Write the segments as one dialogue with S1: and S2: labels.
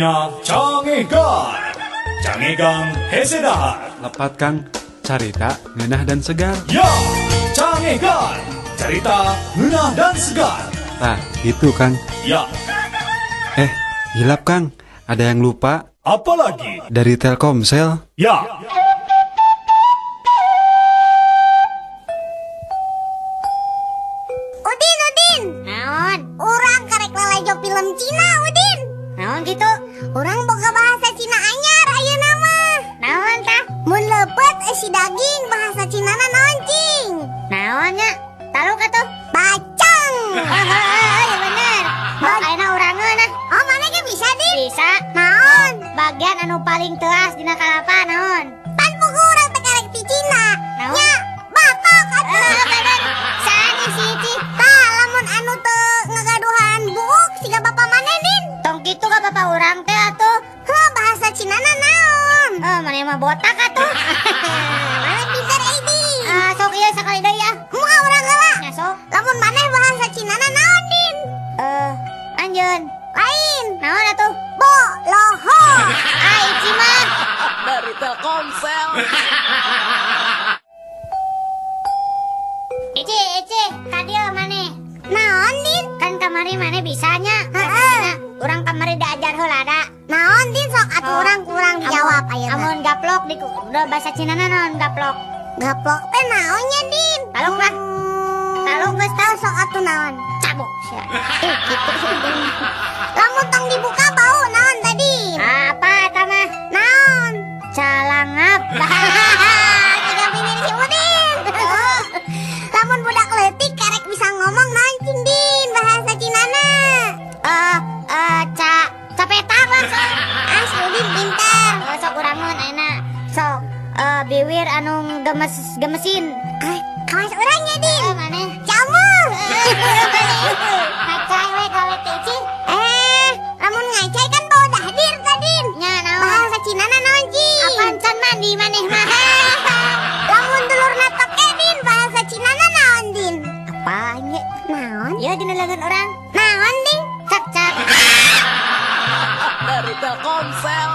S1: Saatnya Cangegan. Cangegan hese dahar.
S2: Lepat Kang, carita ngeunah dan segar.
S1: Ya, Cangegan. Cerita ngeunah dan segar.
S2: Nah, gitu Kang.
S1: Ya,
S2: Hilap Kang, ada yang lupa
S1: apalagi?
S2: dari Telkomsel.
S1: Ya.
S3: Udin,
S4: Naon?
S3: urang karek lalejo film Cina, Udin.
S4: Naon gitu?
S3: Urang boga bahasa Cina anyar ayeuna mah.
S4: Naon tah?
S3: Mun leupeut si daging bahasa Cinana naon cing?
S4: Naonnya? Tahu ka tuh?
S3: Bacang.
S4: Ya bener. Bak ayeuna urangeun nah.
S3: Oh, mana ge bisa, Din?
S4: Bisa.
S3: Naon?
S4: Bagian anu paling teuas dina kalapa naon?
S3: Pan boga urang teh karek ti Cina.
S4: Naon?
S3: Nya, batok atuh.
S4: Bener. Sani si Ici?
S3: Tah, lamun anu teu ngagaduhan buuk siga bapa maneh, Din.
S4: Tong kitu ka bapak urang teh atuh.
S3: Heuh, bahasa Cinana naon?
S4: Maneh mah botak atuh.
S3: Mana pinter ai, Din?
S4: Sok ieu sakali deui ah.
S3: Moal urang heula.
S4: Nya sok.
S3: Lamun maneh bahasa Cinana naon, Din?
S4: Anjeun.
S3: Lain.
S4: Naon atuh?
S3: Bo loho.
S4: Ici mah.
S5: Dari Telkomsel.
S4: Ici, ka dieu maneh.
S3: Naon, Din?
S4: Kan kamari maneh bisanya.
S3: Heeh.
S4: Urang kamari diajar heula da.
S3: Naon, Din? Sok atuh
S4: Oh.
S3: urang kurang dijawab ayeuna.
S4: Amun gaplok di bahasa Cina naon gaplok?
S3: Gaplok teh naonnya, Din?
S4: Taluk lah. Taluk geus tau.
S3: Sok atuh naon?
S4: Cabuk sia.
S3: Gitu. Lamun tong dibuka bau naon tadi?
S4: Apa eta mah?
S3: Naon?
S4: Calangap.
S3: Tiga pinggir si Udin. Lamun budak leutik karek bisa ngomong naon cing, Din? Bahasa Cinana.
S4: Capetak lah sok.
S3: Si Udin pintar.
S4: Sok urangeun ayeuna. Sok biwir anu gemesin.
S3: Kawas urangnya, Din.
S4: Maneh.
S3: Jamu.
S4: Ngacai we gawe teh Ici.
S3: Lamun ngacai kan bau dahdir tadin.
S4: Nya naon?
S3: Bahasa Cinana naon, Cing?
S4: Apaan can mandi maneh mah?
S3: Lamun dulurna toke, Din, bahasa Cinana naon, Din?
S4: Apa nya?
S3: Naon?
S4: Ya dina leungeun urang.
S3: Naon, Din?
S4: Cak.
S5: Dari Telkomsel.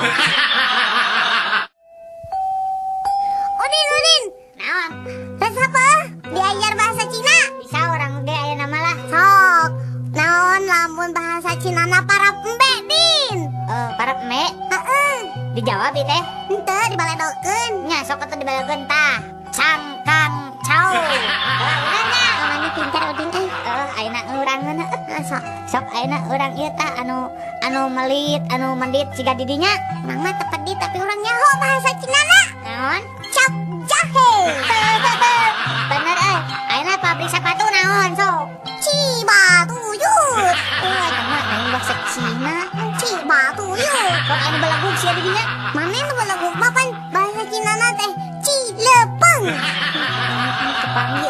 S3: Udin.
S4: Naon?
S3: Terus apa? Diajar bahasa Cina?
S4: Bisa orang ge aya nama lah.
S3: Sok. Naon lamun bahasa Cinana para pembe, Din?
S4: Para peme
S3: Heeh.
S4: dijawab ieu teh.
S3: Henteu dibaledokeun.
S4: Nya sok atuh dibalegeun tah. Cangkang cau. Urangnya.
S3: Namanya pintar, Udin.
S4: Ayeuna urangeun heuh.
S3: Sok.
S4: Sok ayeuna urang ieu tah anu melit, anu mendit siga didinya.
S3: Urang mah teu pedih tapi urang nyaho bahasa Cinana.
S4: Naon?
S3: Cap jahe.
S4: Bener ayeuna pabrik sepatu naon sok?
S3: Cibatuyut.
S4: Cenah lain bahasa Cina.
S3: Cibatuyut.
S4: Kok anu balagug sia didinya?
S3: Mana nu balagu papan bahasa Cinana teh Cilepeng.
S4: Kepanggih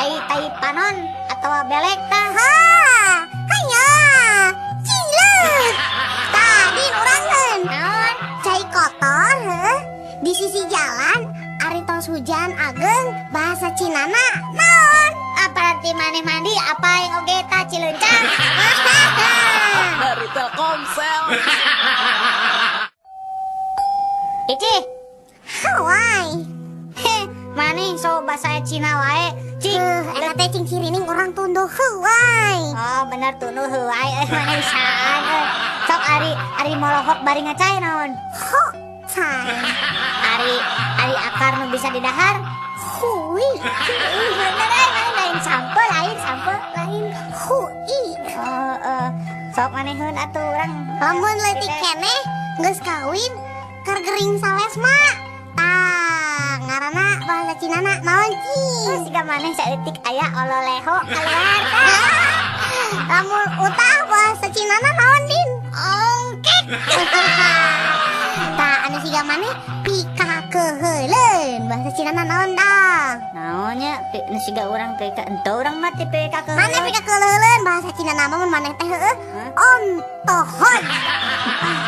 S4: ai tai panon atawa belek tah.
S3: Hanya Cilet. Tadi urangeun.
S4: Naon?
S3: Cai kotor heuh. Di sisi jalan ari tos hujan ageng bahasa Cinana naon?
S4: Berarti maneh mandi apa yang oge tah cileuncang?
S5: Dari Telkomsel.
S4: Ici,
S3: Hawaii.
S4: maneh so bahasa Cina wae. Cing,
S3: Eta teh cing cirining urang tunduh Hawaii.
S4: oh bener tunduh heuai maneh bisaan Sok ari molohok bari ngacai naon?
S3: Ho, cai.
S4: Ari akar nu bisa didahar.
S3: Hui.
S4: Bener maneh lain sampo lain.
S3: Hui.
S4: Sok maneheun atuh urang.
S3: Lamun leutik keneh geus kawin keur gering sales mah. Tah, ngaranna bahasa Cinana naon, Cing?
S4: Siga maneh saeutik aya ololeho keluar.
S3: Lamun utah bahasa Cinana naon, Din?
S4: Ongkek.
S3: Tah, anu siga maneh pika keheuleun bahasa Cinana naon dah?
S4: Naonnya nu siga urang PK ento urang mah tipe PK ke.
S3: Maneh pika keheuleun bahasa Cinana mah mun maneh teh heueuh. Ontohon.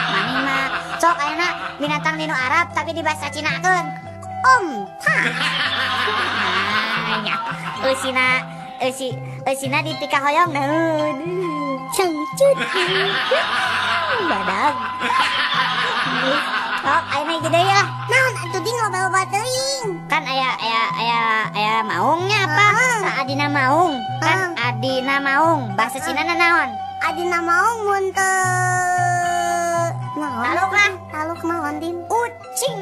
S4: Maneh mah sok ayeuna binatang dinu Arab tapi di bahasa Cinakeun.
S3: Onta.
S4: Nya eusina di pika hoyong naon.
S3: Cengcut.
S4: Badag. Sok ayeuna gede ya.
S3: Naon atuh ding loba-loba teuing.
S4: Kan aya maungnya apa? Sa adina maung. Kan adina maung. Bahasa Cina naon?
S3: Adina maung mun teu naon?
S4: Taluk lah.
S3: Taluk naon din?
S4: Ucing.